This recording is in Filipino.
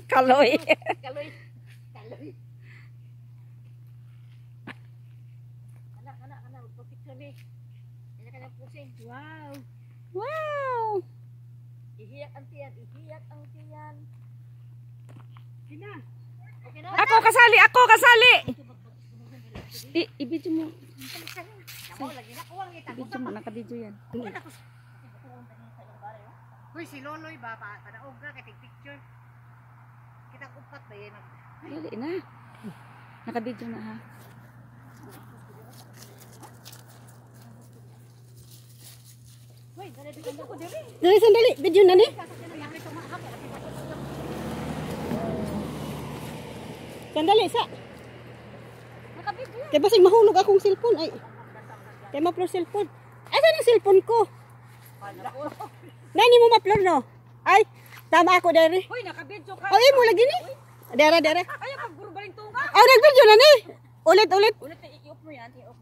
Kaloy. Kaloy. Kaloy. Anak. Picture me. Kanya ka ng pusing. Wow. Wow. Ihiyak ang tiyan. Sina? Okay na? Ako kasali. I-video mo. Ako, lagi na kuwang kita. I-video mo, naka-video yan. Uy, si Loloy ba? Panaog na, kating picture. Kita upat ba yan? Dali na. Naka-video na ha. Uy, dali ko dali. Dali, sandali. Video na ni. Sandali, sa. Nakabidyo yan. Kaya basig mahulog akong cellphone. Ay. Kaya ma-upload cellphone. Asan ang cellphone ko? Nani mo ma-upload no? Ay, tama ako dere. Uy, nakabidyo ka. O, mo lagi ni. Dere. Ayaw, pag-guro ba rin tunga? Oh, nag-video na ni. Ulit. Ulit, i-off mo yan. I-off